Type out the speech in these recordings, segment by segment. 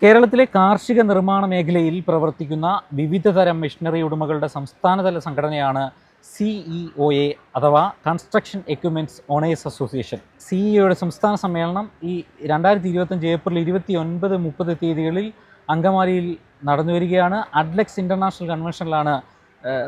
കേരളത്തിലെ കാർഷിക നിർമ്മാണ മേഖലയിൽ പ്രവർത്തിക്കുന്ന വിവിധ തരം മെഷീനറി ഉടമകളുടെ സംസ്ഥാനതല സംഘടനയാണ് CEOA അഥവാ കൺസ്ട്രക്ഷൻ എക്യുപ്മെൻറ്റ്സ് ഓണേഴ്സ് അസോസിയേഷൻ. CEOയുടെ സംസ്ഥാന സമ്മേളനം ഈ 2025 ഏപ്രിൽ 29, 30 തീയതികളിൽ അങ്കമാലിയിൽ നടന്നു വരികയാണ്. അഡ്ലെക്സ് ഇൻ്റർനാഷണൽ കൺവെൻഷനിലാണ്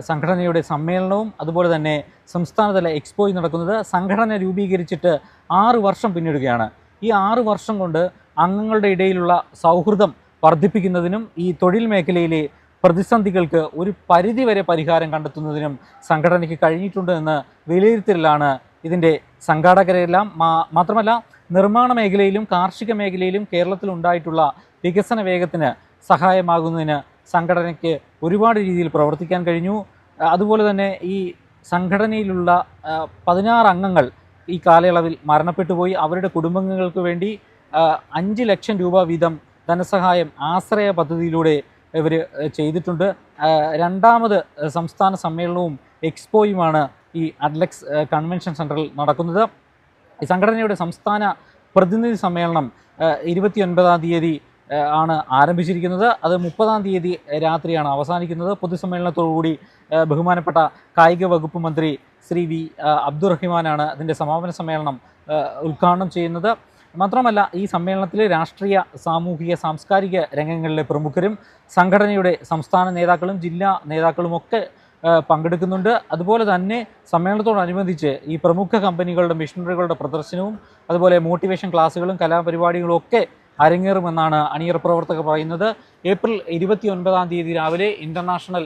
സംഘടനയുടെ സമ്മേളനവും അതുപോലെ തന്നെ സംസ്ഥാനതല എക്സ്പോയും നടക്കുന്നത്. സംഘടന രൂപീകരിച്ചിട്ട് 6 വർഷം പിന്നിടുകയാണ്. ഈ 6 വർഷം കൊണ്ട് അംഗങ്ങളുടെ ഇടയിലുള്ള സൗഹൃദം വർദ്ധിപ്പിക്കുന്നതിനും ഈ തൊഴിൽ മേഖലയിലെ പ്രതിസന്ധികൾക്ക് ഒരു പരിധിവരെ പരിഹാരം കണ്ടെത്തുന്നതിനും സംഘടനയ്ക്ക് കഴിഞ്ഞിട്ടുണ്ട് എന്ന് വിലയിരുത്തലാണ് ഇതിൻ്റെ സംഘാടകരെല്ലാം. മാത്രമല്ല, നിർമ്മാണ മേഖലയിലും കാർഷിക മേഖലയിലും കേരളത്തിലുണ്ടായിട്ടുള്ള വികസന വേഗത്തിന് സഹായമാകുന്നതിന് സംഘടനയ്ക്ക് ഒരുപാട് രീതിയിൽ പ്രവർത്തിക്കാൻ കഴിഞ്ഞു. അതുപോലെ തന്നെ ഈ സംഘടനയിലുള്ള 16 അംഗങ്ങൾ ഈ കാലയളവിൽ മരണപ്പെട്ടുപോയി. അവരുടെ കുടുംബങ്ങൾക്ക് വേണ്ടി 5 ലക്ഷം രൂപ വീതം ധനസഹായം ആശ്രയ പദ്ധതിയിലൂടെ ഇവർ ചെയ്തിട്ടുണ്ട്. രണ്ടാമത് സംസ്ഥാന സമ്മേളനവും എക്സ്പോയുമാണ് ഈ അഡ്ലെക്സ് കൺവെൻഷൻ സെൻറ്ററിൽ നടക്കുന്നത്. ഈ സംഘടനയുടെ സംസ്ഥാന പ്രതിനിധി സമ്മേളനം 29-ാം തീയതി ആണ് ആരംഭിച്ചിരിക്കുന്നത്. അത് 30-ാം തീയതി രാത്രിയാണ് അവസാനിക്കുന്നത്. പൊതുസമ്മേളനത്തോടുകൂടി ബഹുമാനപ്പെട്ട കായിക വകുപ്പ് മന്ത്രി ശ്രീ വി അബ്ദുറഹിമാനാണ് അതിൻ്റെ സമാപന സമ്മേളനം ഉദ്ഘാടനം ചെയ്യുന്നത്. മാത്രമല്ല, ഈ സമ്മേളനത്തിൽ രാഷ്ട്രീയ, സാമൂഹിക, സാംസ്കാരിക രംഗങ്ങളിലെ പ്രമുഖരും സംഘടനയുടെ സംസ്ഥാന നേതാക്കളും ജില്ലാ നേതാക്കളുമൊക്കെ പങ്കെടുക്കുന്നുണ്ട്. അതുപോലെ തന്നെ സമ്മേളനത്തോടനുബന്ധിച്ച് ഈ പ്രമുഖ കമ്പനികളുടെ മെഷീനറികളുടെ പ്രദർശനവും അതുപോലെ മോട്ടിവേഷൻ ക്ലാസ്സുകളും കലാപരിപാടികളും ഒക്കെ അരങ്ങേറുമെന്നാണ് അണിയറ പ്രവർത്തകർ പറയുന്നത്. ഏപ്രിൽ 29-ാം തീയതി രാവിലെ ഇൻ്റർനാഷണൽ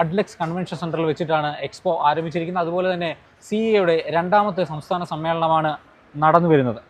അഡ്ലെക്സ് കൺവെൻഷൻ സെൻറ്ററിൽ വെച്ചിട്ടാണ് എക്സ്പോ ആരംഭിച്ചിരിക്കുന്നത്. അതുപോലെ തന്നെ CEOയുടെ രണ്ടാമത്തെ സംസ്ഥാന സമ്മേളനമാണ് നടന്നു വരുന്നത്.